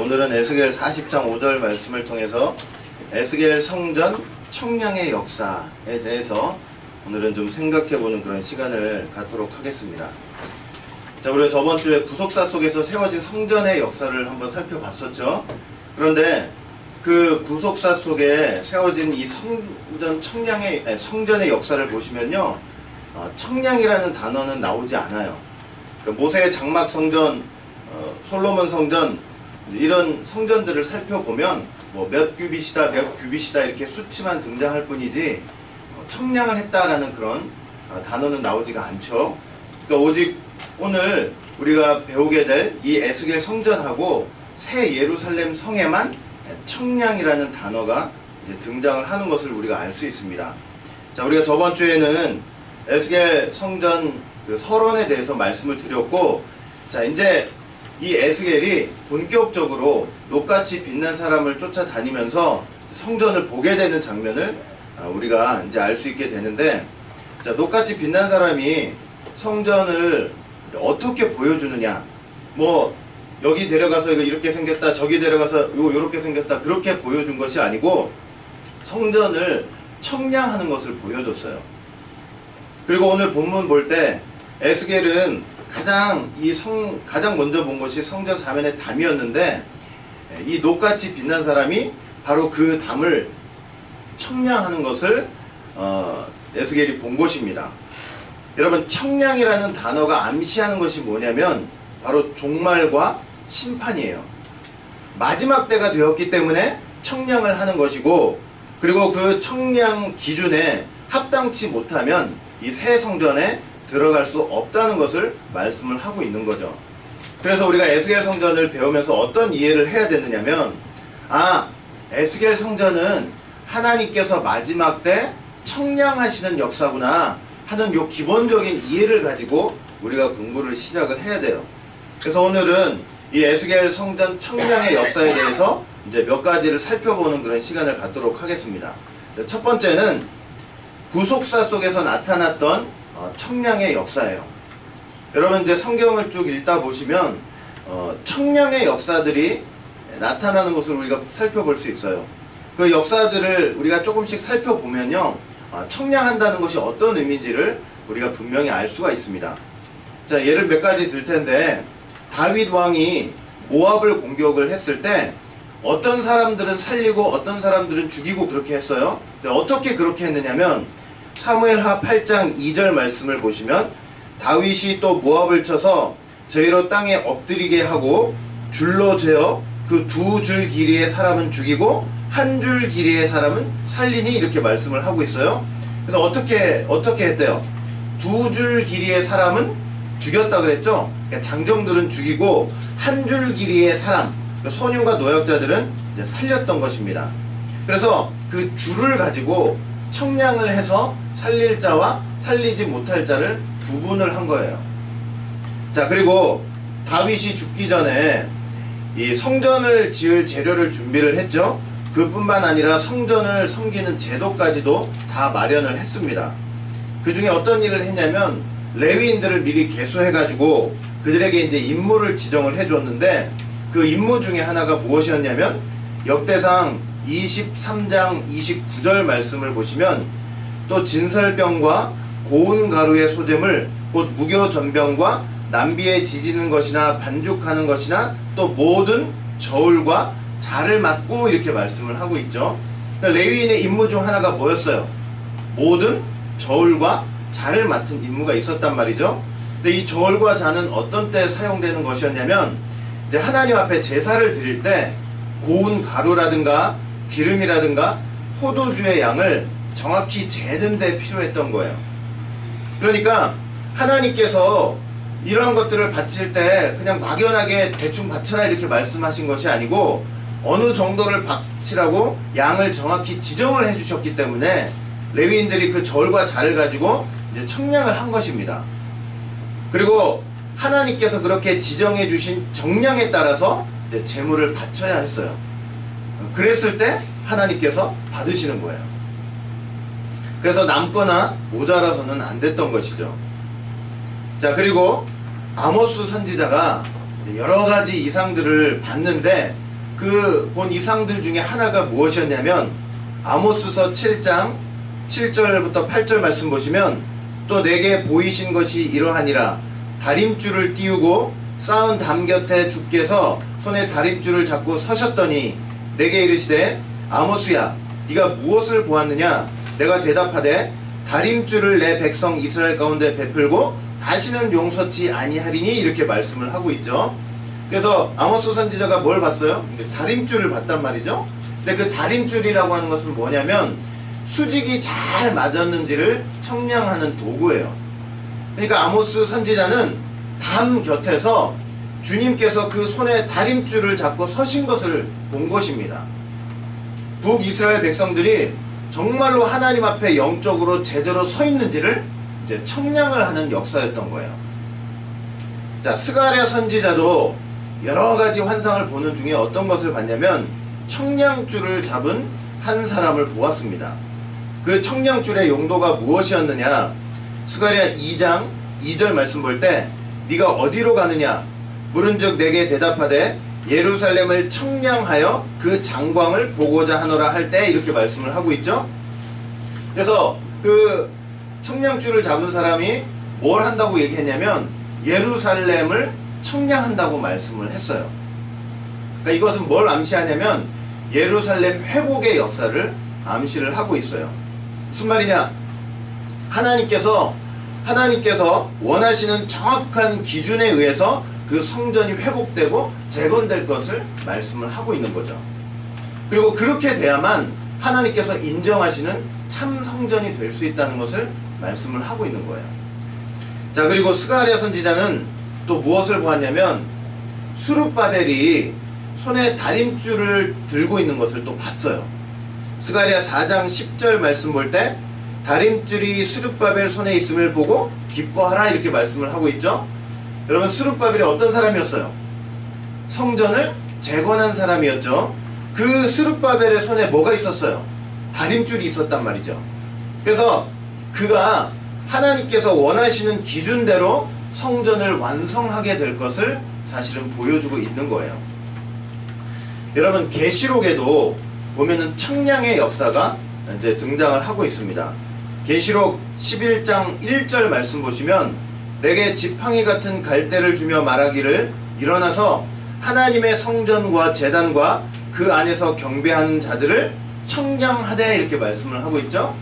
오늘은 에스겔 40장 5절 말씀을 통해서 에스겔 성전 청량의 역사에 대해서 오늘은 좀 생각해보는 그런 시간을 갖도록 하겠습니다. 자, 우리가 저번주에 구속사 속에서 세워진 성전의 역사를 한번 살펴봤었죠. 그런데 그 구속사 속에 세워진 이 성전의 역사를 보시면요, 청량이라는 단어는 나오지 않아요. 그러니까 모세의 장막 성전, 솔로몬 성전, 이런 성전들을 살펴보면 뭐 몇 규빗이다 몇 규빗이다 이렇게 수치만 등장할 뿐이지 청량을 했다라는 그런 단어는 나오지가 않죠. 그러니까 오직 오늘 우리가 배우게 될 이 에스겔 성전하고 새 예루살렘 성에만 청량이라는 단어가 이제 등장을 하는 것을 우리가 알 수 있습니다. 자, 우리가 저번 주에는 에스겔 성전 그 서론에 대해서 말씀을 드렸고, 자, 이제 이 에스겔이 본격적으로 녹같이 빛난 사람을 쫓아다니면서 성전을 보게 되는 장면을 우리가 이제 알 수 있게 되는데, 자, 녹같이 빛난 사람이 성전을 어떻게 보여주느냐, 뭐 여기 데려가서 이거 이렇게 생겼다, 저기 데려가서 이거 이렇게 생겼다, 그렇게 보여준 것이 아니고 성전을 청량하는 것을 보여줬어요. 그리고 오늘 본문 볼 때 에스겔은 가장 먼저 본 것이 성전 사면의 담이었는데, 이 녹같이 빛난 사람이 바로 그 담을 청량하는 것을 에스겔이 본 것입니다. 여러분, 청량이라는 단어가 암시하는 것이 뭐냐면 바로 종말과 심판이에요. 마지막 때가 되었기 때문에 청량을 하는 것이고, 그리고 그 청량 기준에 합당치 못하면 이 새 성전에 들어갈 수 없다는 것을 말씀을 하고 있는 거죠. 그래서 우리가 에스겔 성전을 배우면서 어떤 이해를 해야 되느냐면, 에스겔 성전은 하나님께서 마지막 때 청량하시는 역사구나 하는 요 기본적인 이해를 가지고 우리가 공부를 시작을 해야 돼요. 그래서 오늘은 이 에스겔 성전 청량의 역사에 대해서 이제 몇 가지를 살펴보는 그런 시간을 갖도록 하겠습니다. 첫 번째는 구속사 속에서 나타났던 청량의 역사예요. 여러분, 이제 성경을 쭉 읽다 보시면 청량의 역사들이 나타나는 것을 우리가 살펴볼 수 있어요. 그 역사들을 우리가 조금씩 살펴보면요, 청량한다는 것이 어떤 의미인지를 우리가 분명히 알 수가 있습니다. 자, 예를 몇 가지 들 텐데, 다윗 왕이 모압을 공격을 했을 때 어떤 사람들은 살리고 어떤 사람들은 죽이고 그렇게 했어요. 근데 어떻게 그렇게 했느냐면, 사무엘하 8장 2절 말씀을 보시면, 다윗이 또 모압을 쳐서 저희로 땅에 엎드리게 하고 줄로 재어 그 2줄 길이의 사람은 죽이고 1줄 길이의 사람은 살리니, 이렇게 말씀을 하고 있어요. 그래서 어떻게 했대요? 2줄 길이의 사람은 죽였다 그랬죠. 그러니까 장정들은 죽이고 1줄 길이의 사람, 소년과 노약자들은 이제 살렸던 것입니다. 그래서 그 줄을 가지고 청량을 해서 살릴 자와 살리지 못할 자를 구분을 한 거예요. 자, 그리고 다윗이 죽기 전에 이 성전을 지을 재료를 준비를 했죠. 그뿐만 아니라 성전을 섬기는 제도까지도 다 마련을 했습니다. 그 중에 어떤 일을 했냐면, 레위인들을 미리 계수해가지고 그들에게 이제 임무를 지정을 해줬는데, 그 임무 중에 하나가 무엇이었냐면, 역대상 23장 29절 말씀을 보시면, 또 진설병과 고운 가루의 소재물 곧 무교전병과 남비에 지지는 것이나 반죽하는 것이나 또 모든 저울과 자를 맡고, 이렇게 말씀을 하고 있죠. 그러니까 레위인의 임무 중 하나가 뭐였어요? 모든 저울과 자를 맡은 임무가 있었단 말이죠. 근데 이 저울과 자는 어떤 때 사용되는 것이었냐면, 이제 하나님 앞에 제사를 드릴 때 고운 가루라든가 기름이라든가 포도주의 양을 정확히 재는 데 필요했던 거예요. 그러니까 하나님께서 이러한 것들을 바칠 때 그냥 막연하게 대충 바쳐라 이렇게 말씀하신 것이 아니고, 어느 정도를 바치라고 양을 정확히 지정을 해주셨기 때문에 레위인들이 그 저울과 자를 가지고 이제 청량을 한 것입니다. 그리고 하나님께서 그렇게 지정해 주신 정량에 따라서 이제 제물을 바쳐야 했어요. 그랬을 때 하나님께서 받으시는 거예요. 그래서 남거나 모자라서는 안 됐던 것이죠. 자, 그리고 아모스 선지자가 여러 가지 이상들을 봤는데 그 본 이상들 중에 하나가 무엇이었냐면 아모스서 7장 7절부터 8절 말씀 보시면 또 내게 보이신 것이 이러하니라 다림줄을 띄우고 쌓은 담 곁에 주께서 손에 다림줄을 잡고 서셨더니 내게 이르시되 아모스야 네가 무엇을 보았느냐 내가 대답하되 다림줄을 내 백성 이스라엘 가운데 베풀고 다시는 용서치 아니하리니 이렇게 말씀을 하고 있죠. 그래서 아모스 선지자가 뭘 봤어요? 다림줄을 봤단 말이죠. 근데 그 다림줄이라고 하는 것은 뭐냐면 수직이 잘 맞았는지를 청량하는 도구예요. 그러니까 아모스 선지자는 담 곁에서 주님께서 그 손에 다림줄을 잡고 서신 것을 본 것입니다. 북이스라엘 백성들이 정말로 하나님 앞에 영적으로 제대로 서 있는지를 이제 청량을 하는 역사였던 거예요. 자, 스가랴 선지자도 여러 가지 환상을 보는 중에 어떤 것을 봤냐면 청량줄을 잡은 한 사람을 보았습니다. 그 청량줄의 용도가 무엇이었느냐? 스가랴 2장 2절 말씀 볼 때 네가 어디로 가느냐? 물은즉 내게 대답하되 예루살렘을 청량하여 그 장광을 보고자 하노라 할 때 이렇게 말씀을 하고 있죠. 그래서 그 청량줄을 잡은 사람이 뭘 한다고 얘기했냐면 예루살렘을 청량한다고 말씀을 했어요. 그러니까 이것은 뭘 암시하냐면 예루살렘 회복의 역사를 암시를 하고 있어요. 무슨 말이냐? 하나님께서 원하시는 정확한 기준에 의해서 그 성전이 회복되고 재건될 것을 말씀을 하고 있는 거죠. 그리고 그렇게 돼야만 하나님께서 인정하시는 참 성전이 될 수 있다는 것을 말씀을 하고 있는 거예요. 자, 그리고 스가랴 선지자는 또 무엇을 보았냐면 수룹바벨이 손에 다림줄을 들고 있는 것을 또 봤어요. 스가랴 4장 10절 말씀 볼 때 다림줄이 수룹바벨 손에 있음을 보고 기뻐하라 이렇게 말씀을 하고 있죠. 여러분, 수룹바벨이 어떤 사람이었어요? 성전을 재건한 사람이었죠. 그 수룹바벨의 손에 뭐가 있었어요? 다림줄이 있었단 말이죠. 그래서 그가 하나님께서 원하시는 기준대로 성전을 완성하게 될 것을 사실은 보여주고 있는 거예요. 여러분, 계시록에도 보면은 청량의 역사가 이제 등장을 하고 있습니다. 계시록 11장 1절 말씀 보시면 내게 지팡이 같은 갈대를 주며 말하기를 일어나서 하나님의 성전과 제단과 그 안에서 경배하는 자들을 청량하되 이렇게 말씀을 하고 있죠.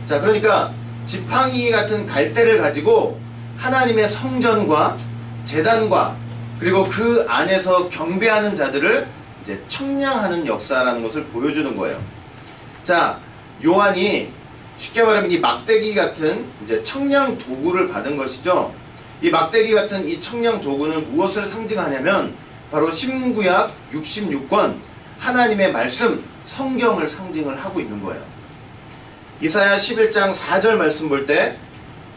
자, 그러니까 지팡이 같은 갈대를 가지고 하나님의 성전과 제단과 그리고 그 안에서 경배하는 자들을 이제 청량하는 역사라는 것을 보여주는 거예요. 자, 요한이 쉽게 말하면 이 막대기 같은 이제 청량 도구를 받은 것이죠. 이 막대기 같은 이 청량 도구는 무엇을 상징하냐면 바로 신구약 66권 하나님의 말씀 성경을 상징을 하고 있는 거예요. 이사야 11장 4절 말씀 볼 때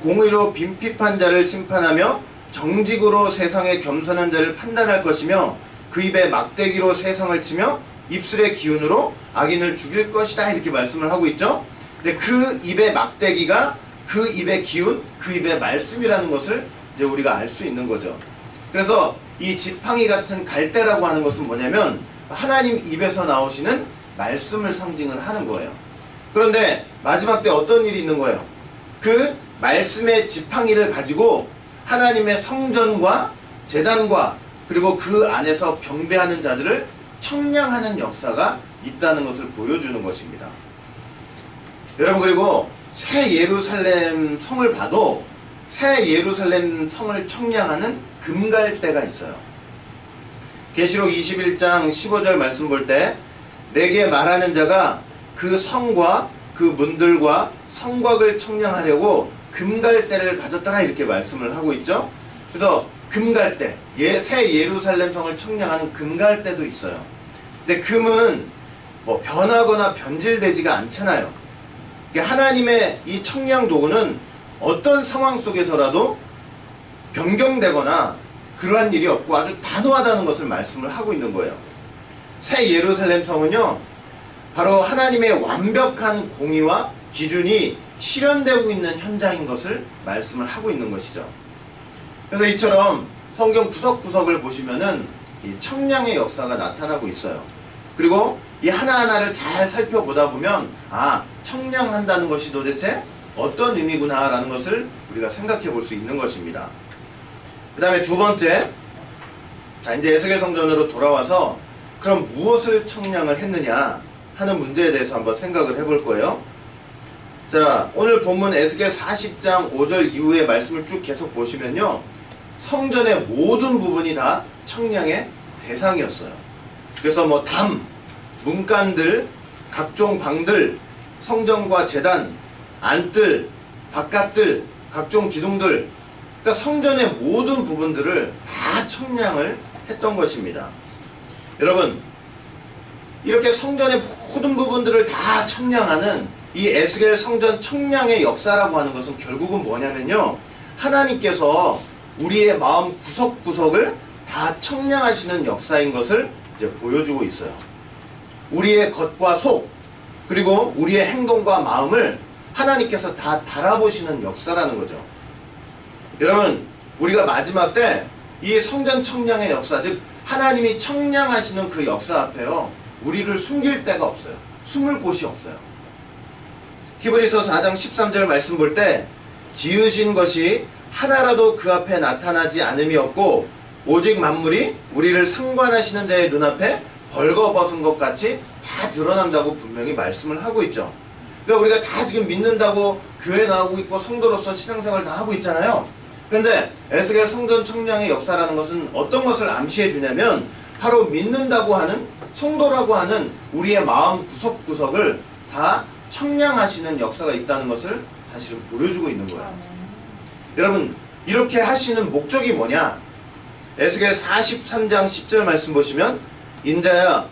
공의로 빈핍한 자를 심판하며 정직으로 세상의 겸손한 자를 판단할 것이며 그 입에 막대기로 세상을 치며 입술의 기운으로 악인을 죽일 것이다 이렇게 말씀을 하고 있죠. 근데 그 입의 막대기가 그 입의 기운, 그 입의 말씀이라는 것을 이제 우리가 알 수 있는 거죠. 그래서 이 지팡이 같은 갈대라고 하는 것은 뭐냐면 하나님 입에서 나오시는 말씀을 상징을 하는 거예요. 그런데 마지막 때 어떤 일이 있는 거예요? 그 말씀의 지팡이를 가지고 하나님의 성전과 제단과 그리고 그 안에서 경배하는 자들을 청량하는 역사가 있다는 것을 보여주는 것입니다. 여러분, 그리고 새 예루살렘 성을 봐도 새 예루살렘 성을 청량하는 금갈대가 있어요. 계시록 21장 15절 말씀 볼 때 내게 말하는 자가 그 성과 그 문들과 성곽을 청량하려고 금갈대를 가졌더라 이렇게 말씀을 하고 있죠. 그래서 금갈대, 새 예루살렘 성을 청량하는 금갈대도 있어요. 근데 금은 뭐 변하거나 변질되지가 않잖아요. 하나님의 이 청량 도구는 어떤 상황 속에서라도 변경되거나 그러한 일이 없고 아주 단호하다는 것을 말씀을 하고 있는 거예요. 새 예루살렘 성은요, 바로 하나님의 완벽한 공의와 기준이 실현되고 있는 현장인 것을 말씀을 하고 있는 것이죠. 그래서 이처럼 성경 구석구석을 보시면은 이 청량의 역사가 나타나고 있어요. 그리고 이 하나하나를 잘 살펴보다 보면 청량한다는 것이 도대체 어떤 의미구나 라는 것을 우리가 생각해 볼 수 있는 것입니다. 그 다음에 두 번째, 자 이제 에스겔 성전으로 돌아와서 그럼 무엇을 청량을 했느냐 하는 문제에 대해서 한번 생각을 해볼 거예요. 자, 오늘 본문 에스겔 40장 5절 이후의 말씀을 쭉 계속 보시면요, 성전의 모든 부분이 다 청량의 대상이었어요. 그래서 뭐 담, 문간들, 각종 방들, 성전과 제단, 안뜰, 바깥들, 각종 기둥들, 그러니까 성전의 모든 부분들을 다 청량을 했던 것입니다. 여러분, 이렇게 성전의 모든 부분들을 다 청량하는 이 에스겔 성전 청량의 역사라고 하는 것은 결국은 뭐냐면요, 하나님께서 우리의 마음 구석구석을 다 청량하시는 역사인 것을 이제 보여주고 있어요. 우리의 겉과 속, 그리고 우리의 행동과 마음을 하나님께서 다 달아보시는 역사라는 거죠. 여러분, 우리가 마지막 때 이 성전 청량의 역사, 즉 하나님이 청량하시는 그 역사 앞에요, 우리를 숨길 데가 없어요. 숨을 곳이 없어요. 히브리서 4장 13절 말씀 볼 때, 지으신 것이 하나라도 그 앞에 나타나지 않음이 없고 오직 만물이 우리를 상관하시는 자의 눈앞에 벌거벗은 것 같이 다 드러난다고 분명히 말씀을 하고 있죠. 그러니까 우리가 다 지금 믿는다고 교회 나오고 있고 성도로서 신앙생활 다 하고 있잖아요. 그런데 에스겔 성전 청량의 역사라는 것은 어떤 것을 암시해 주냐면, 바로 믿는다고 하는, 성도라고 하는 우리의 마음 구석구석을 다 청량하시는 역사가 있다는 것을 사실은 보여주고 있는 거예요. 여러분, 이렇게 하시는 목적이 뭐냐? 에스겔 43장 10절 말씀 보시면, 인자야,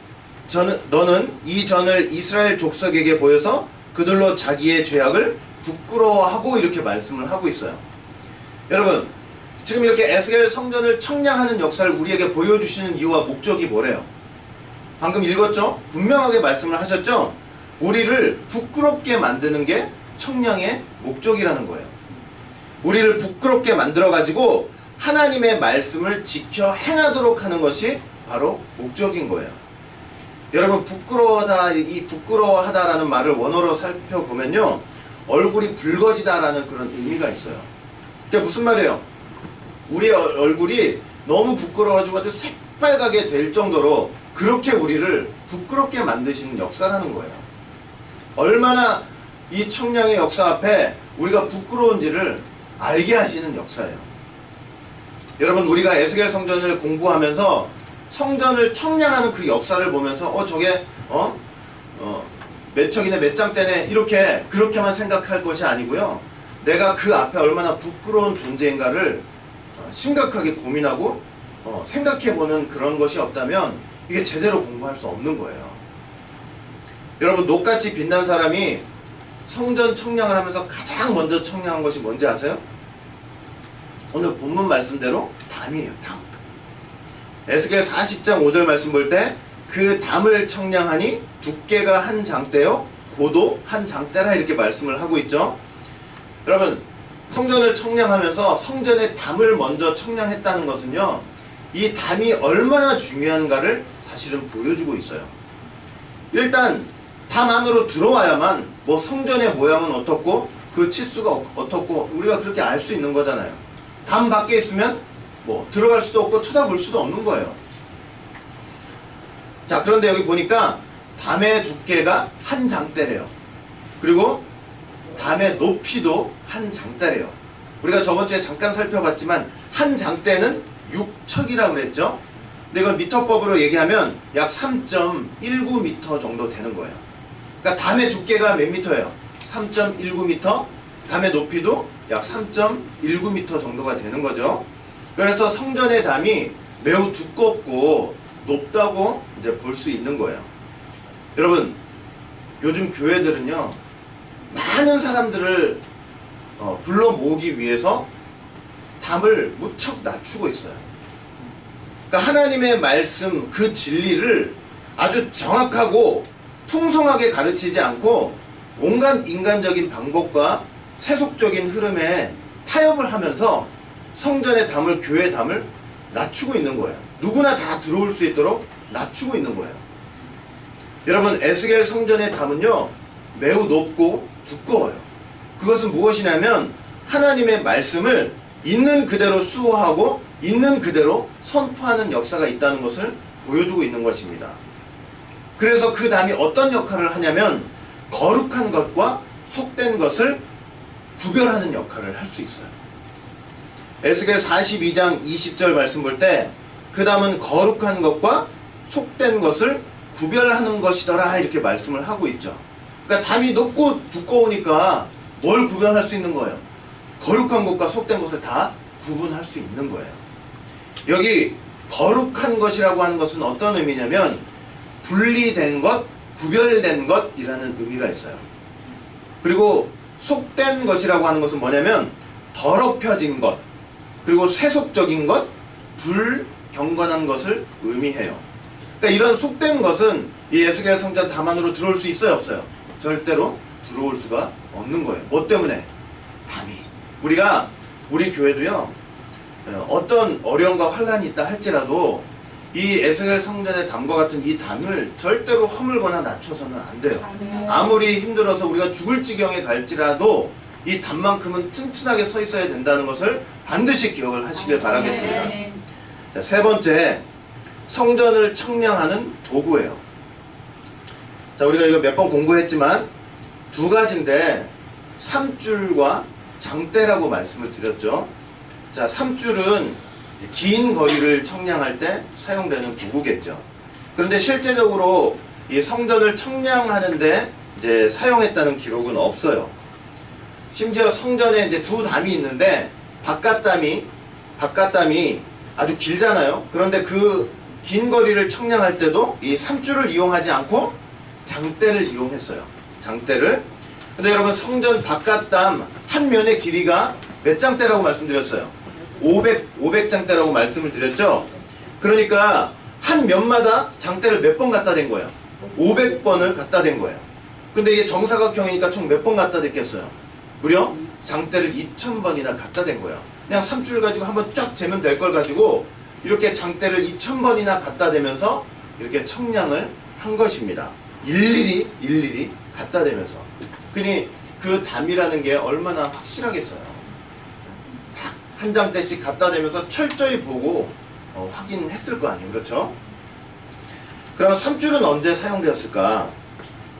너는 이 전을 이스라엘 족속에게 보여서 그들로 자기의 죄악을 부끄러워하고, 이렇게 말씀을 하고 있어요. 여러분, 지금 이렇게 에스겔 성전을 청량하는 역사를 우리에게 보여주시는 이유와 목적이 뭐래요? 방금 읽었죠? 분명하게 말씀을 하셨죠? 우리를 부끄럽게 만드는 게 청량의 목적이라는 거예요. 우리를 부끄럽게 만들어가지고 하나님의 말씀을 지켜 행하도록 하는 것이 바로 목적인 거예요. 여러분, 부끄러워하다, 이 부끄러워하다라는 말을 원어로 살펴보면요, 얼굴이 붉어지다라는 그런 의미가 있어요. 그게 무슨 말이에요? 우리의 얼굴이 너무 부끄러워가지고 아주 새빨갛게 될 정도로 그렇게 우리를 부끄럽게 만드시는 역사라는 거예요. 얼마나 이 청량의 역사 앞에 우리가 부끄러운지를 알게 하시는 역사예요. 여러분, 우리가 에스겔 성전을 공부하면서 성전을 청량하는 그 역사를 보면서 저게 몇 척이네 몇 장대네 이렇게 그렇게만 생각할 것이 아니고요, 내가 그 앞에 얼마나 부끄러운 존재인가를 심각하게 고민하고 생각해보는 그런 것이 없다면 이게 제대로 공부할 수 없는 거예요. 여러분, 녹같이 빛난 사람이 성전 청량을 하면서 가장 먼저 청량한 것이 뭔지 아세요? 오늘 본문 말씀대로 담이에요. 담. 에스겔 40장 5절 말씀 볼 때, 그 담을 청량하니 두께가 한 장대요 고도 한 장대라, 이렇게 말씀을 하고 있죠. 여러분, 성전을 청량하면서 성전의 담을 먼저 청량했다는 것은요, 이 담이 얼마나 중요한가를 사실은 보여주고 있어요. 일단 담 안으로 들어와야만 뭐 성전의 모양은 어떻고 그 치수가 어떻고 우리가 그렇게 알 수 있는 거잖아요. 담 밖에 있으면 뭐 들어갈 수도 없고 쳐다볼 수도 없는 거예요. 자, 그런데 여기 보니까 담의 두께가 한 장대래요. 그리고 담의 높이도 한 장대래요. 우리가 저번주에 잠깐 살펴봤지만 한 장대는 6척이라고 그랬죠. 근데 이건 미터법으로 얘기하면 약 3.19m 정도 되는 거예요. 그러니까 담의 두께가 몇 미터예요? 3.19m, 담의 높이도 약 3.19m 정도가 되는 거죠. 그래서 성전의 담이 매우 두껍고 높다고 이제 볼 수 있는 거예요. 여러분, 요즘 교회들은요, 많은 사람들을 불러 모으기 위해서 담을 무척 낮추고 있어요. 그러니까 하나님의 말씀, 그 진리를 아주 정확하고 풍성하게 가르치지 않고 온갖 인간적인 방법과 세속적인 흐름에 타협을 하면서 성전의 담을, 교회의 담을 낮추고 있는 거예요. 누구나 다 들어올 수 있도록 낮추고 있는 거예요. 여러분, 에스겔 성전의 담은요 매우 높고 두꺼워요. 그것은 무엇이냐면 하나님의 말씀을 있는 그대로 수호하고 있는 그대로 선포하는 역사가 있다는 것을 보여주고 있는 것입니다. 그래서 그 담이 어떤 역할을 하냐면 거룩한 것과 속된 것을 구별하는 역할을 할 수 있어요. 에스겔 42장 20절 말씀 볼 때 그 담은 거룩한 것과 속된 것을 구별하는 것이더라 이렇게 말씀을 하고 있죠. 그러니까 담이 높고 두꺼우니까 뭘 구별할 수 있는 거예요? 거룩한 것과 속된 것을 다 구분할 수 있는 거예요. 여기 거룩한 것이라고 하는 것은 어떤 의미냐면 분리된 것, 구별된 것이라는 의미가 있어요. 그리고 속된 것이라고 하는 것은 뭐냐면 더럽혀진 것, 그리고 세속적인 것, 불경건한 것을 의미해요. 그러니까 이런 속된 것은 이 에스겔 성전 담 안으로 들어올 수 있어요, 없어요? 절대로 들어올 수가 없는 거예요. 뭐 때문에? 담이. 우리 교회도요, 어떤 어려움과 환란이 있다 할지라도 이 에스겔 성전의 담과 같은 이 담을 절대로 허물거나 낮춰서는 안 돼요. 아무리 힘들어서 우리가 죽을 지경에 갈지라도 이 담만큼은 튼튼하게 서 있어야 된다는 것을 반드시 기억을 하시길 바라겠습니다. 자, 세 번째, 성전을 청량하는 도구예요. 자, 우리가 이거 몇 번 공부했지만 두 가지인데 삼줄과 장대라고 말씀을 드렸죠. 자, 삼줄은 긴 거리를 청량할 때 사용되는 도구겠죠. 그런데 실제적으로 이 성전을 청량하는데 이제 사용했다는 기록은 없어요. 심지어 성전에 이제 두 담이 있는데 바깥담이 아주 길잖아요. 그런데 그 긴 거리를 청량할 때도 이 삼줄을 이용하지 않고 장대를 이용했어요. 장대를. 근데 여러분, 성전 바깥담 한 면의 길이가 몇 장대라고 말씀드렸어요? 500장대라고 말씀을 드렸죠. 그러니까 한 면마다 장대를 몇 번 갖다 댄 거예요? 500번을 갖다 댄 거예요. 근데 이게 정사각형이니까 총 몇 번 갖다 댔겠어요? 무려 장대를 2000번이나 갖다 댄 거예요. 그냥 3줄 가지고 한번 쫙 재면 될 걸 가지고 이렇게 장대를 2000번이나 갖다 대면서 이렇게 청량을 한 것입니다. 일일이 갖다 대면서. 그니 그 담이라는 게 얼마나 확실하겠어요. 딱 한 장대씩 갖다 대면서 철저히 보고 확인했을 거 아니에요. 그렇죠? 그럼 3줄은 언제 사용되었을까?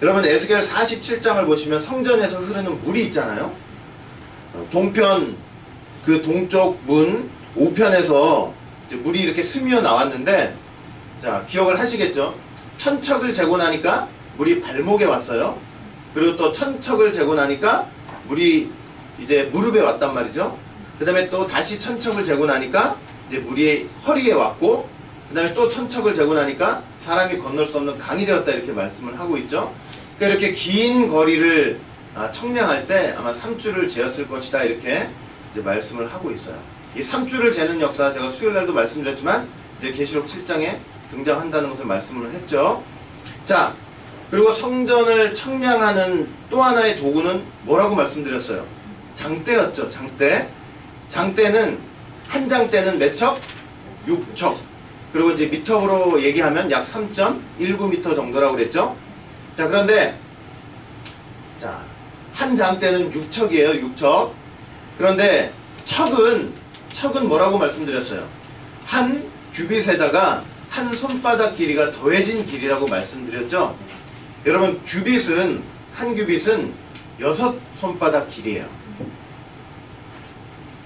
여러분, 에스겔 47장을 보시면 성전에서 흐르는 물이 있잖아요. 동편, 그 동쪽 문 5편에서 물이 이렇게 스며 나왔는데, 자, 기억을 하시겠죠? 천척을 재고 나니까 물이 발목에 왔어요. 그리고 또 천척을 재고 나니까 물이 이제 무릎에 왔단 말이죠. 그 다음에 또 다시 천척을 재고 나니까 이제 물이 허리에 왔고, 그 다음에 또 천척을 재고 나니까 사람이 건널 수 없는 강이 되었다 이렇게 말씀을 하고 있죠. 그러니까 이렇게 긴 거리를 청량할 때 아마 3줄을 재었을 것이다 이렇게 이제 말씀을 하고 있어요. 이 3줄을 재는 역사, 제가 수요일날도 말씀드렸지만 이제 계시록 7장에 등장한다는 것을 말씀을 했죠. 자, 그리고 성전을 청량하는 또 하나의 도구는 뭐라고 말씀드렸어요? 장대였죠. 장대. 장대는 한 장대는 몇 척? 6척. 그리고 이제 미터로 얘기하면 약 3.19m 정도라고 그랬죠. 자, 그런데 자, 한 장대는 6척이에요. 6척. 그런데 척은 뭐라고 말씀드렸어요? 한 규빗에다가 한 손바닥 길이가 더해진 길이라고 말씀드렸죠. 여러분, 한 규빗은 6손바닥 길이에요.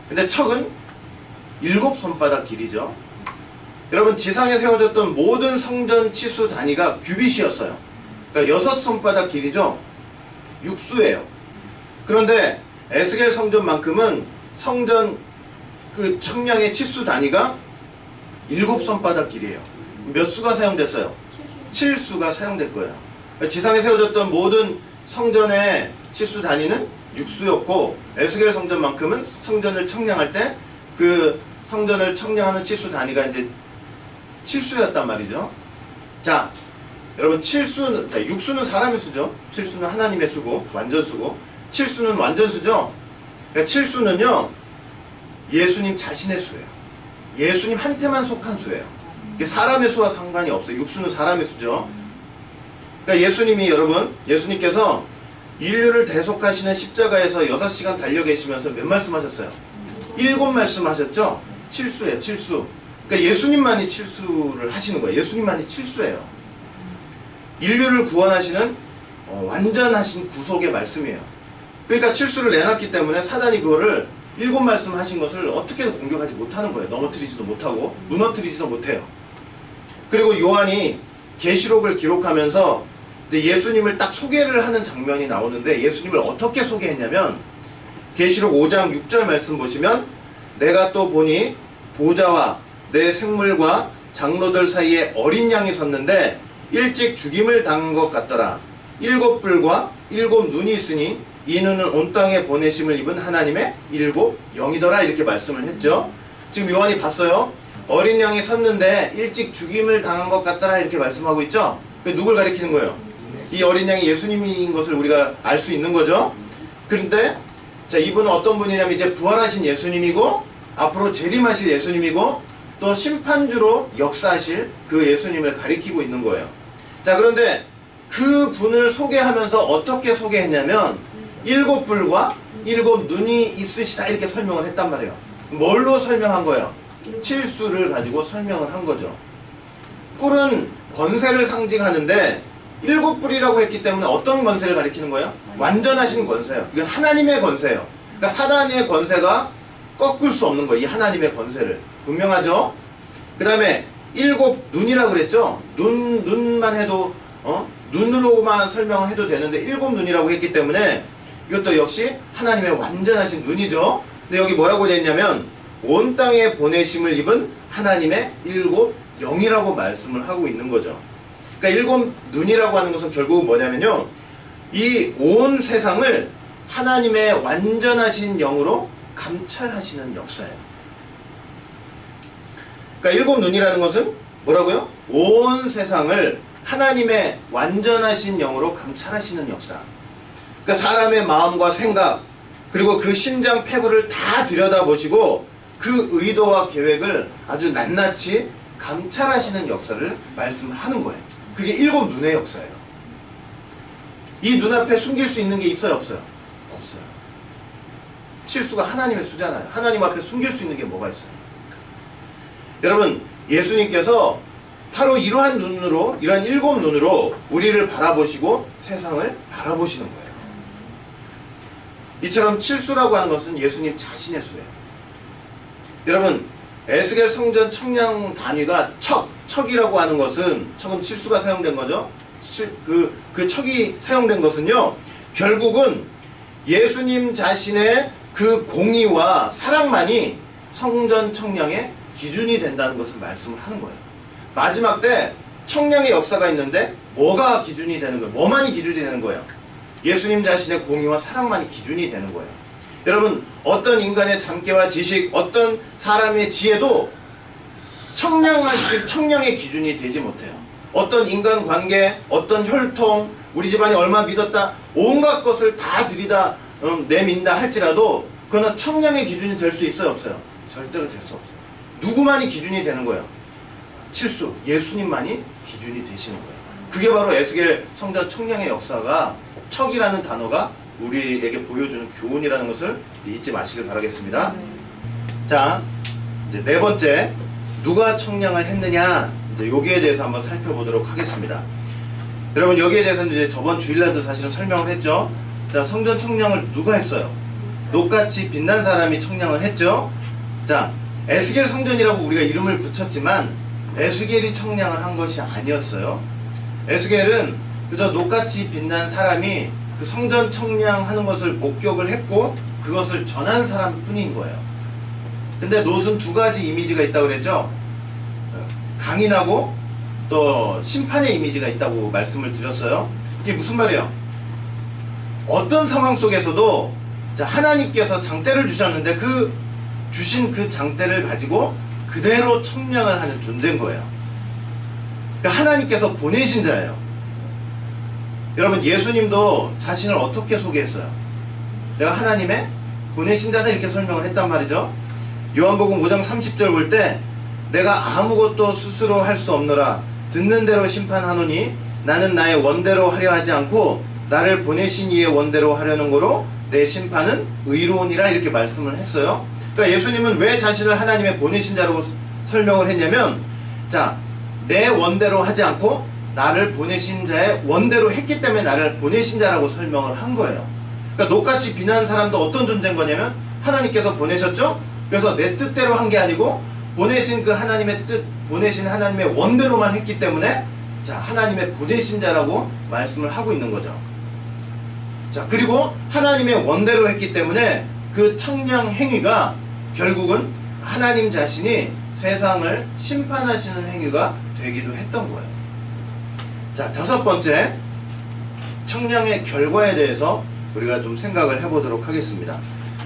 근데 척은 7손바닥 길이죠. 여러분, 지상에 세워졌던 모든 성전 치수 단위가 규빗이었어요. 그러니까 6손바닥 길이죠. 육수예요. 그런데 에스겔 성전만큼은 성전 그 청량의 치수 단위가 7손바닥 길이에요. 몇 수가 사용됐어요? 7수가 사용될 거예요. 그러니까 지상에 세워졌던 모든 성전의 치수 단위는 6수였고, 에스겔 성전만큼은 성전을 청량할 때 그 성전을 청량하는 치수 단위가 이제 7수였단 말이죠. 자, 여러분, 7수는, 6수는 사람의 수죠. 7수는 하나님의 수고, 완전수고, 7수는 완전수죠. 그러니까 7수는요, 예수님 자신의 수예요. 예수님한테만 속한 수예요. 이게 사람의 수와 상관이 없어요. 육수는 사람의 수죠. 그러니까 예수님이, 여러분, 예수님께서 인류를 대속하시는 십자가에서 6시간 달려 계시면서 몇 말씀 하셨어요? 7말씀 하셨죠? 칠수예요, 칠수. 그러니까 예수님만이 칠수를 하시는 거예요. 예수님만이 칠수예요. 인류를 구원하시는 완전하신 구속의 말씀이에요. 그러니까 칠수를 내놨기 때문에 사단이 그거를 7말씀 하신 것을 어떻게든 공격하지 못하는 거예요. 넘어뜨리지도 못하고 무너뜨리지도 못해요. 그리고 요한이 계시록을 기록하면서 이제 예수님을 딱 소개를 하는 장면이 나오는데, 예수님을 어떻게 소개했냐면 계시록 5장 6절 말씀 보시면, 내가 또 보니 보좌와 내 생물과 장로들 사이에 어린 양이 섰는데 일찍 죽임을 당한 것 같더라. 7뿔과 7눈이 있으니 이 눈은 온 땅에 보내심을 입은 하나님의 7 영이더라. 이렇게 말씀을 했죠. 지금 요한이 봤어요. 어린 양이 섰는데 일찍 죽임을 당한 것 같더라. 이렇게 말씀하고 있죠. 누굴 가리키는 거예요? 이 어린 양이 예수님인 것을 우리가 알 수 있는 거죠. 그런데 자, 이분은 어떤 분이냐면 이제 부활하신 예수님이고, 앞으로 재림하실 예수님이고, 또 심판주로 역사하실 그 예수님을 가리키고 있는 거예요. 자, 그런데 그 분을 소개하면서 어떻게 소개했냐면 7뿔과 7눈이 있으시다 이렇게 설명을 했단 말이에요. 뭘로 설명한 거예요? 칠수를 가지고 설명을 한 거죠. 뿔은 권세를 상징하는데 7뿔이라고 했기 때문에 어떤 권세를 가리키는 거예요? 완전하신 권세예요. 이건 하나님의 권세예요. 그러니까 사단의 권세가 꺾을 수 없는 거예요. 이 하나님의 권세를. 분명하죠? 그 다음에 7눈이라고 그랬죠? 눈만 해도 눈으로만 설명을 해도 되는데 7눈이라고 했기 때문에 이것도 역시 하나님의 완전하신 눈이죠. 근데 여기 뭐라고 되어 있냐면 온 땅에 보내심을 입은 하나님의 7 영이라고 말씀을 하고 있는 거죠. 그러니까 7눈이라고 하는 것은 결국은 뭐냐면요, 이 온 세상을 하나님의 완전하신 영으로 감찰하시는 역사예요. 그러니까 7눈이라는 것은 뭐라고요? 온 세상을 하나님의 완전하신 영으로 감찰하시는 역사. 그러니까 사람의 마음과 생각, 그리고 그 심장 패부를 다 들여다보시고 그 의도와 계획을 아주 낱낱이 감찰하시는 역사를 말씀을 하는 거예요. 그게 7눈의 역사예요. 이 눈앞에 숨길 수 있는 게 있어요, 없어요? 없어요. 칠수가 하나님의 수잖아요. 하나님 앞에 숨길 수 있는 게 뭐가 있어요? 여러분, 예수님께서 바로 이러한 눈으로, 이러한 7눈으로 우리를 바라보시고 세상을 바라보시는 거예요. 이처럼 칠수라고 하는 것은 예수님 자신의 수예요. 여러분, 에스겔 성전 청량 단위가 척이라고 하는 것은, 척은 칠수가 사용된 거죠. 그 척이 사용된 것은요, 결국은 예수님 자신의 그 공의와 사랑만이 성전 청량의 기준이 된다는 것을 말씀을 하는 거예요. 마지막 때 청량의 역사가 있는데 뭐가 기준이 되는 거예요? 뭐만이 기준이 되는 거예요? 예수님 자신의 공의와 사랑만이 기준이 되는 거예요. 여러분, 어떤 인간의 잠깨와 지식, 어떤 사람의 지혜도 청량의 기준이 되지 못해요. 어떤 인간관계, 어떤 혈통, 우리 집안이 얼마 믿었다, 온갖 것을 다 들이다 내민다 할지라도 그건 청량의 기준이 될 수 있어요, 없어요? 절대로 될 수 없어요. 누구만이 기준이 되는 거예요? 칠수, 예수님만이 기준이 되시는 거예요. 그게 바로 에스겔 성전 청량의 역사가, 척이라는 단어가 우리에게 보여주는 교훈이라는 것을 잊지 마시길 바라겠습니다. 자, 이제 네 번째, 누가 청량을 했느냐, 이제 여기에 대해서 한번 살펴보도록 하겠습니다. 여러분, 여기에 대해서는 이제 저번 주일날도 사실은 설명을 했죠. 자, 성전 청량을 누가 했어요? 녹같이 빛난 사람이 청량을 했죠. 자, 에스겔 성전이라고 우리가 이름을 붙였지만 에스겔이 청량을 한 것이 아니었어요. 에스겔은 그저 녹같이 빛난 사람이 그 성전 청량하는 것을 목격을 했고 그것을 전한 사람 뿐인 거예요. 근데 롯은 두 가지 이미지가 있다고 그랬죠. 강인하고 또 심판의 이미지가 있다고 말씀을 드렸어요. 이게 무슨 말이에요? 어떤 상황 속에서도 하나님께서 장대를 주셨는데 그 주신 그 장대를 가지고 그대로 청량을 하는 존재인 거예요. 그러니까 하나님께서 보내신 자예요. 여러분, 예수님도 자신을 어떻게 소개했어요? 내가 하나님의 보내신 자다, 이렇게 설명을 했단 말이죠. 요한복음 5장 30절 볼 때 내가 아무것도 스스로 할 수 없노라. 듣는 대로 심판하노니 나는 나의 원대로 하려 하지 않고 나를 보내신 이의 원대로 하려는 거로 내 심판은 의로우니라 이렇게 말씀을 했어요. 그러니까 예수님은 왜 자신을 하나님의 보내신 자라고 설명을 했냐면, 자, 내 원대로 하지 않고 나를 보내신 자의 원대로 했기 때문에 나를 보내신 자라고 설명을 한 거예요. 그러니까 녹같이 비난하는 사람도 어떤 존재인 거냐면 하나님께서 보내셨죠? 그래서 내 뜻대로 한 게 아니고 보내신 그 하나님의 뜻, 보내신 하나님의 원대로만 했기 때문에 자, 하나님의 보내신 자라고 말씀을 하고 있는 거죠. 자, 그리고 하나님의 원대로 했기 때문에 그 청량 행위가 결국은 하나님 자신이 세상을 심판하시는 행위가 되기도 했던 거예요. 자, 다섯 번째, 청량의 결과에 대해서 우리가 좀 생각을 해보도록 하겠습니다.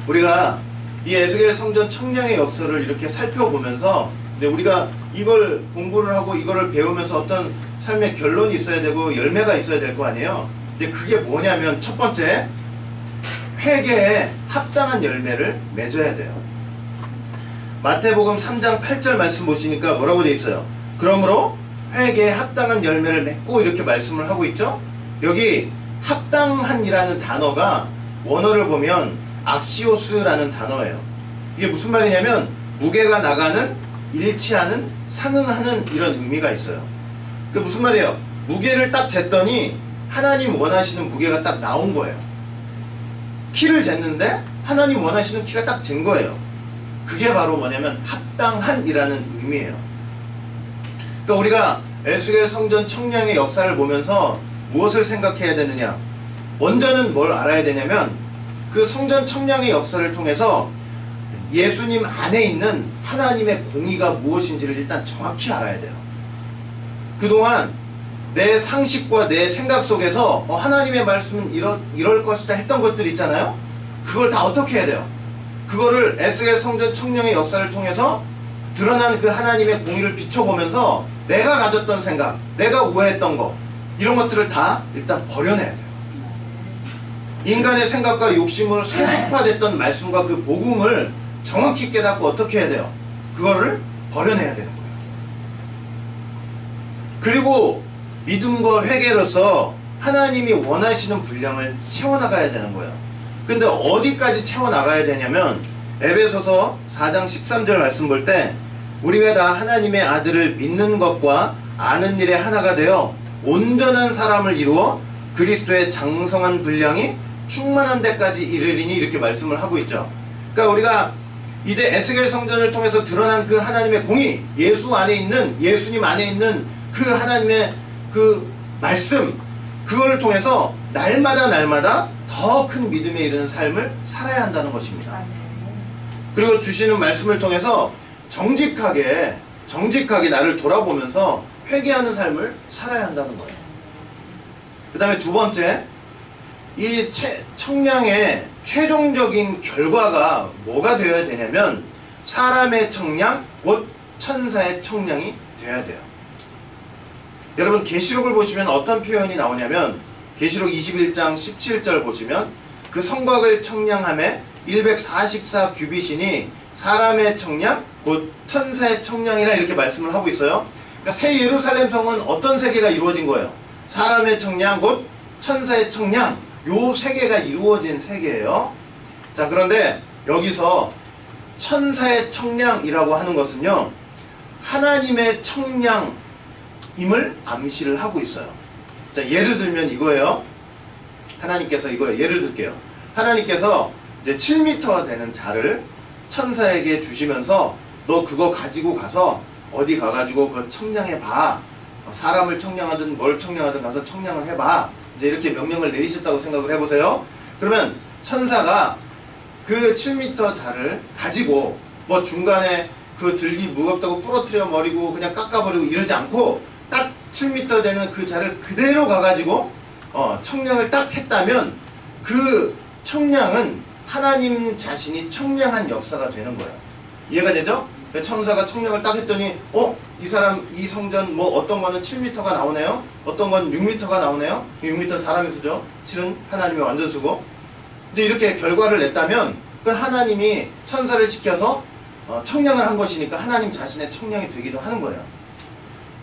우리가 이 에스겔 성전 청량의 역사를 이렇게 살펴보면서 우리가 이걸 공부를 하고 이거를 배우면서 어떤 삶의 결론이 있어야 되고 열매가 있어야 될 거 아니에요. 근데 그게 뭐냐면 첫 번째, 회개에 합당한 열매를 맺어야 돼요. 마태복음 3장 8절 말씀 보시니까 뭐라고 돼 있어요? 그러므로 회개에 합당한 열매를 맺고 이렇게 말씀을 하고 있죠. 여기 합당한이라는 단어가 원어를 보면 악시오스라는 단어예요. 이게 무슨 말이냐면 무게가 나가는, 일치하는, 상응하는 이런 의미가 있어요. 그 무슨 말이에요? 무게를 딱 쟀더니 하나님 원하시는 무게가 딱 나온 거예요. 키를 쟀는데 하나님 원하시는 키가 딱 잰 거예요. 그게 바로 뭐냐면 합당한이라는 의미예요. 그러니까 우리가 에스겔 성전 청량의 역사를 보면서 무엇을 생각해야 되느냐? 먼저는 뭘 알아야 되냐면 그 성전 청량의 역사를 통해서 예수님 안에 있는 하나님의 공의가 무엇인지를 일단 정확히 알아야 돼요. 그동안 내 상식과 내 생각 속에서 하나님의 말씀은 이럴 것이다 했던 것들 있잖아요. 그걸 다 어떻게 해야 돼요? 그거를 에스겔 성전 청량의 역사를 통해서 드러난 그 하나님의 공의를 비춰보면서 내가 가졌던 생각, 내가 오해했던 거, 이런 것들을 다 일단 버려내야 돼요. 인간의 생각과 욕심으로 세속화됐던 말씀과 그 복음을 정확히 깨닫고 어떻게 해야 돼요? 그거를 버려내야 되는 거예요. 그리고 믿음과 회개로서 하나님이 원하시는 분량을 채워나가야 되는 거예요. 근데 어디까지 채워나가야 되냐면 에베소서 4장 13절 말씀 볼 때 우리가 다 하나님의 아들을 믿는 것과 아는 일에 하나가 되어 온전한 사람을 이루어 그리스도의 장성한 분량이 충만한 데까지 이르리니 이렇게 말씀을 하고 있죠. 그러니까 우리가 이제 에스겔 성전을 통해서 드러난 그 하나님의 공의, 예수 안에 있는, 예수님 안에 있는 그 하나님의 그 말씀, 그걸 통해서 날마다 더 큰 믿음에 이르는 삶을 살아야 한다는 것입니다. 그리고 주시는 말씀을 통해서 정직하게 나를 돌아보면서 회개하는 삶을 살아야 한다는 거예요. 그 다음에 두 번째, 이 청량의 최종적인 결과가 뭐가 되어야 되냐면 사람의 청량, 곧 천사의 청량이 되어야 돼요. 여러분 계시록을 보시면 어떤 표현이 나오냐면 계시록 21장 17절 보시면 그 성곽을 청량함에 144 규빗이니 사람의 청량, 곧 천사의 청량이라 이렇게 말씀을 하고 있어요. 그러니까 새 예루살렘 성은 어떤 세계가 이루어진 거예요? 사람의 청량, 곧 천사의 청량, 요 세계가 이루어진 세계예요. 자, 그런데 여기서 천사의 청량이라고 하는 것은요, 하나님의 청량임을 암시를 하고 있어요. 자, 예를 들면 이거예요. 하나님께서 이거예요. 예를 들게요. 하나님께서 이제 7m 되는 자를 천사에게 주시면서 너 그거 가지고 가서 어디 가가지고 그거 청량해봐. 사람을 청량하든 뭘 청량하든 가서 청량을 해봐. 이제 이렇게 명령을 내리셨다고 생각을 해보세요. 그러면 천사가 그 7m 자를 가지고 뭐 중간에 그 들기 무겁다고 부러뜨려 버리고 그냥 깎아버리고 이러지 않고 딱 7m 되는 그 자를 그대로 가가지고 청량을 딱 했다면 그 청량은 하나님 자신이 청량한 역사가 되는 거예요. 이해가 되죠? 천사가 청량을 딱 했더니 이 사람 이 성전 뭐 어떤 거는 7m가 나오네요. 어떤 건 6m가 나오네요. 6m 사람의 수죠. 7은 하나님의 완전 수고. 이제 이렇게 결과를 냈다면 그 하나님이 천사를 시켜서 청량을 한 것이니까 하나님 자신의 청량이 되기도 하는 거예요.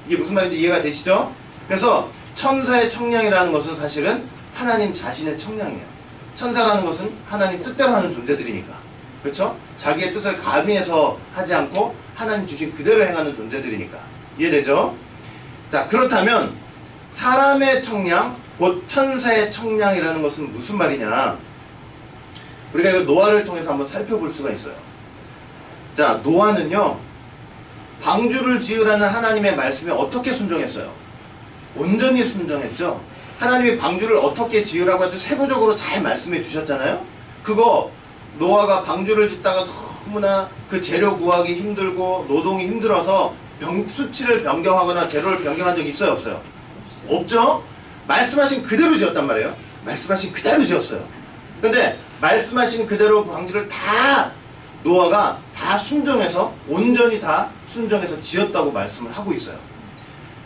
이게 무슨 말인지 이해가 되시죠? 그래서 천사의 청량이라는 것은 사실은 하나님 자신의 청량이에요. 천사라는 것은 하나님 뜻대로 하는 존재들이니까. 그렇죠? 자기의 뜻을 가미해서 하지 않고 하나님 주신 그대로 행하는 존재들이니까. 이해되죠? 자, 그렇다면 사람의 청량, 곧 천사의 청량이라는 것은 무슨 말이냐? 우리가 이거 노아를 통해서 한번 살펴볼 수가 있어요. 자, 노아는요, 방주를 지으라는 하나님의 말씀에 어떻게 순종했어요? 온전히 순종했죠? 하나님이 방주를 어떻게 지으라고 아주 세부적으로 잘 말씀해 주셨잖아요? 그거 노아가 방주를 짓다가 너무나 그 재료 구하기 힘들고 노동이 힘들어서 수치를 변경하거나 재료를 변경한 적이 있어요? 없어요? 없죠? 말씀하신 그대로 지었단 말이에요. 말씀하신 그대로 지었어요. 근데 말씀하신 그대로 방주를 다 노아가 다 순종해서 온전히 다 순종해서 지었다고 말씀을 하고 있어요.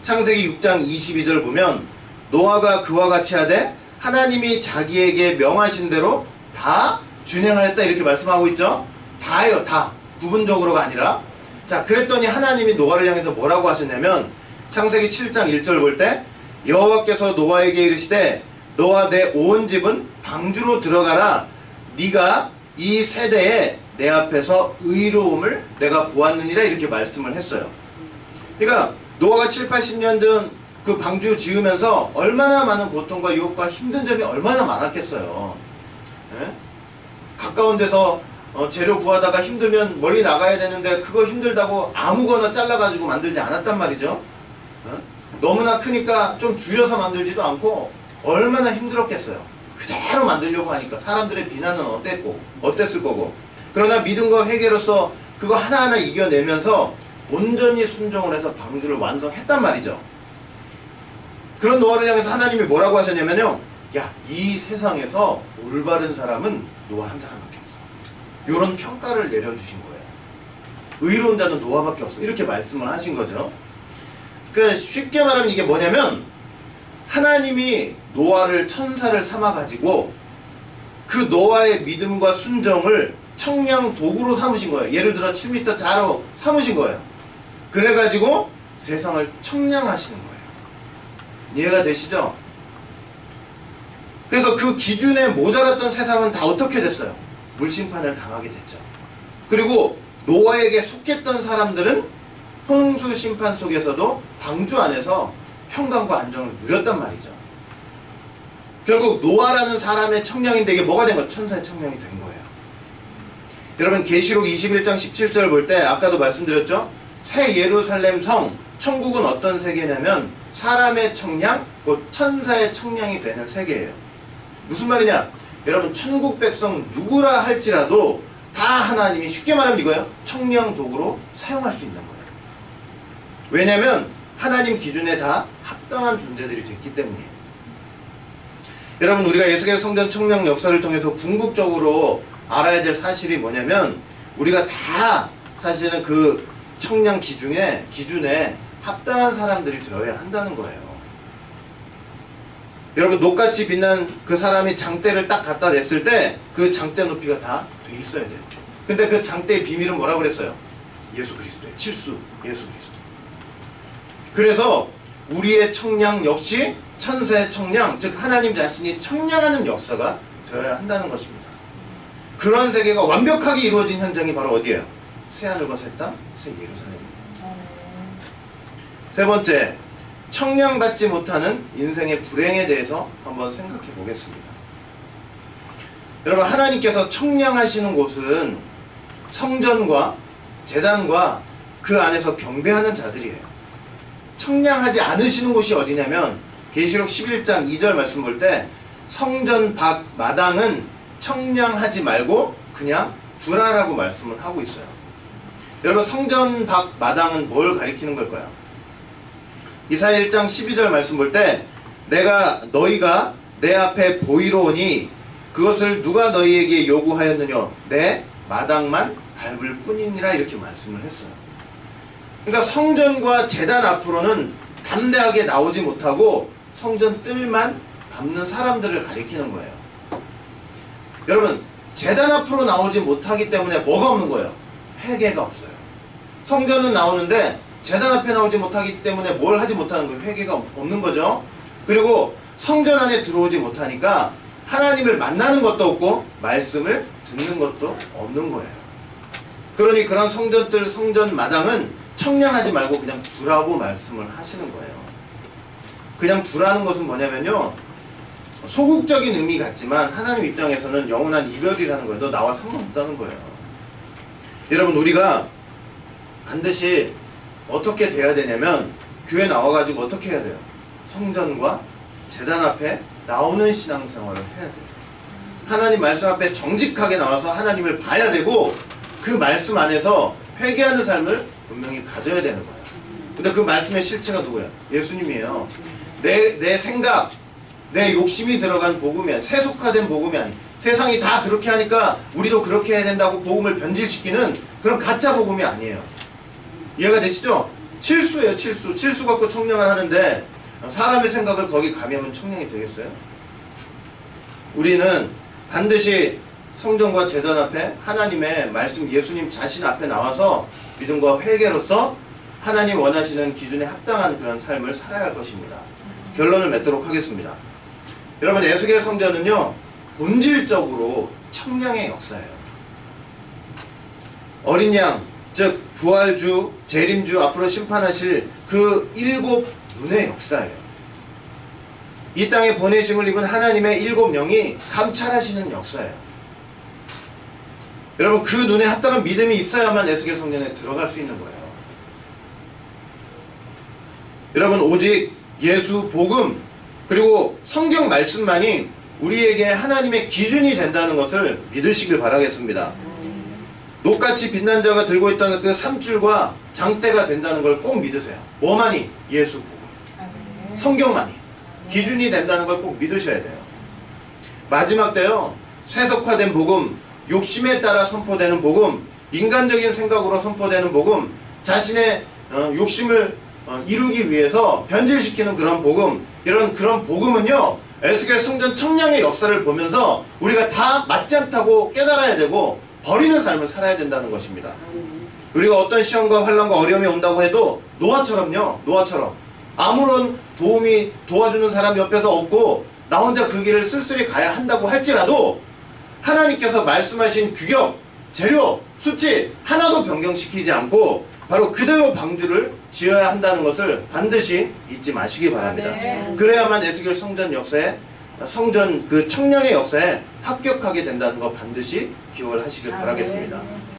창세기 6장 22절 보면 노아가 그와 같이 하되 하나님이 자기에게 명하신 대로 다 준행하였다 이렇게 말씀하고 있죠. 다예요. 다. 부분적으로가 아니라. 자, 그랬더니 하나님이 노아를 향해서 뭐라고 하셨냐면 창세기 7장 1절 볼 때 여호와께서 노아에게 이르시되 너와 내 온 집은 방주로 들어가라. 네가 이 세대에 내 앞에서 의로움을 내가 보았느니라 이렇게 말씀을 했어요. 그러니까 노아가 7, 80년 전 그 방주 지으면서 얼마나 많은 고통과 유혹과 힘든 점이 얼마나 많았겠어요. 예? 가까운 데서 재료 구하다가 힘들면 멀리 나가야 되는데 그거 힘들다고 아무거나 잘라가지고 만들지 않았단 말이죠. 너무나 크니까 좀 줄여서 만들지도 않고 얼마나 힘들었겠어요. 그대로 만들려고 하니까 사람들의 비난은 어땠을 거고. 그러나 믿음과 회개로서 그거 하나하나 이겨내면서 온전히 순종을 해서 방주를 완성했단 말이죠. 그런 노아를 향해서 하나님이 뭐라고 하셨냐면요, 야, 이 세상에서 올바른 사람은 노아 한 사람밖에 없어. 이런 평가를 내려주신 거예요. 의로운 자는 노아밖에 없어. 이렇게 말씀을 하신 거죠. 그 쉽게 말하면 이게 뭐냐면 하나님이 노아를 천사를 삼아가지고 그 노아의 믿음과 순종을 청량 도구로 삼으신 거예요. 예를 들어 7m 자로 삼으신 거예요. 그래가지고 세상을 청량하시는 거예요. 이해가 되시죠? 그래서 그 기준에 모자랐던 세상은 다 어떻게 됐어요? 물심판을 당하게 됐죠. 그리고 노아에게 속했던 사람들은 홍수 심판 속에서도 방주 안에서 평강과 안정을 누렸단 말이죠. 결국 노아라는 사람의 청량인데 이게 뭐가 된 거예요? 천사의 청량이 된 거예요. 여러분 계시록 21장 17절 볼 때 아까도 말씀드렸죠? 새 예루살렘 성, 천국은 어떤 세계냐면 사람의 청량, 곧 천사의 청량이 되는 세계예요. 무슨 말이냐? 여러분 천국 백성 누구라 할지라도 다 하나님이 쉽게 말하면 이거예요. 청량 도구로 사용할 수 있는 거예요. 왜냐하면 하나님 기준에 다 합당한 존재들이 됐기 때문이에요. 여러분 우리가 에스겔 성전 청량 역사를 통해서 궁극적으로 알아야 될 사실이 뭐냐면 우리가 다 사실은 그 청량 기준에 합당한 사람들이 되어야 한다는 거예요. 여러분 녹같이 빛난 그 사람이 장대를 딱 갖다 냈을 때 그 장대 높이가 다 돼 있어야 돼요. 근데 그 장대의 비밀은 뭐라고 그랬어요? 예수 그리스도예요. 칠수 예수 그리스도. 그래서 우리의 청량 역시 천사의 청량, 즉 하나님 자신이 청량하는 역사가 되어야 한다는 것입니다. 그런 세계가 완벽하게 이루어진 현장이 바로 어디예요? 새하늘과 새 땅, 새 예루살렘입니다. 세 번째, 청량받지 못하는 인생의 불행에 대해서 한번 생각해 보겠습니다. 여러분 하나님께서 청량하시는 곳은 성전과 제단과 그 안에서 경배하는 자들이에요. 청량하지 않으시는 곳이 어디냐면 계시록 11장 2절 말씀 볼 때 성전 밖 마당은 청량하지 말고 그냥 두라라고 말씀을 하고 있어요. 여러분 성전 밖 마당은 뭘 가리키는 걸까요? 이사야 1장 12절 말씀 볼 때 내가 너희가 내 앞에 보이러 오니 그것을 누가 너희에게 요구하였느냐 내 마당만 밟을 뿐이니라 이렇게 말씀을 했어요. 그러니까 성전과 제단 앞으로는 담대하게 나오지 못하고 성전 뜰만 밟는 사람들을 가리키는 거예요. 여러분 제단 앞으로 나오지 못하기 때문에 뭐가 없는 거예요? 회개가 없어요. 성전은 나오는데 제단 앞에 나오지 못하기 때문에 뭘 하지 못하는 거예요. 회개가 없는 거죠. 그리고 성전 안에 들어오지 못하니까 하나님을 만나는 것도 없고 말씀을 듣는 것도 없는 거예요. 그러니 그런 성전들, 성전 마당은 청량하지 말고 그냥 두라고 말씀을 하시는 거예요. 그냥 두라는 것은 뭐냐면요, 소극적인 의미 같지만 하나님 입장에서는 영원한 이별이라는 거예요. 너 나와 상관없다는 거예요. 여러분, 우리가 반드시 어떻게 돼야 되냐면 교회 나와가지고 어떻게 해야 돼요? 성전과 제단 앞에 나오는 신앙생활을 해야 돼요. 하나님 말씀 앞에 정직하게 나와서 하나님을 봐야 되고 그 말씀 안에서 회개하는 삶을 분명히 가져야 되는 거예요. 근데 그 말씀의 실체가 누구예요? 예수님이에요. 내 생각, 내 욕심이 들어간 복음이 아니, 세속화된 복음이 아니, 세상이 다 그렇게 하니까 우리도 그렇게 해야 된다고 복음을 변질시키는 그런 가짜 복음이 아니에요. 이해가 되시죠? 칠수예요. 칠수 갖고 청량을 하는데 사람의 생각을 거기 가미하면 청량이 되겠어요? 우리는 반드시 성전과 제단 앞에 하나님의 말씀, 예수님 자신 앞에 나와서 믿음과 회개로서 하나님 원하시는 기준에 합당한 그런 삶을 살아야 할 것입니다. 결론을 맺도록 하겠습니다. 여러분, 에스겔 성전은요, 본질적으로 청량의 역사예요. 어린 양, 즉 부활주, 재림주, 앞으로 심판하실 그 7 눈의 역사예요. 이 땅에 보내심을 입은 하나님의 7 영이 감찰하시는 역사예요. 여러분, 그 눈에 합당한 믿음이 있어야만 에스겔 성전에 들어갈 수 있는 거예요. 여러분, 오직 예수, 복음, 그리고 성경 말씀만이 우리에게 하나님의 기준이 된다는 것을 믿으시길 바라겠습니다. 녹같이 빛난 자가 들고 있던 그 3줄과 장대가 된다는 걸 꼭 믿으세요. 뭐만이? 예수, 복음, 성경만이 기준이 된다는 걸 꼭 믿으셔야 돼요. 마지막 때요, 세속화된 복음, 욕심에 따라 선포되는 복음, 인간적인 생각으로 선포되는 복음, 자신의 욕심을 이루기 위해서 변질시키는 그런 복음, 그런 복음은요, 에스겔 성전 청량의 역사를 보면서 우리가 다 맞지 않다고 깨달아야 되고 버리는 삶을 살아야 된다는 것입니다. 우리가 어떤 시험과 환난과 어려움이 온다고 해도 노아처럼요, 노아처럼 아무런 도와주는 사람 옆에서 없고 나 혼자 그 길을 쓸쓸히 가야 한다고 할지라도 하나님께서 말씀하신 규격, 재료, 수치 하나도 변경시키지 않고 바로 그대로 방주를 지어야 한다는 것을 반드시 잊지 마시기 바랍니다. 그래야만 에스겔 성전 역사에, 성전 그 청량의 역사에 합격하게 된다는 거 반드시 기억을 하시길 바라겠습니다.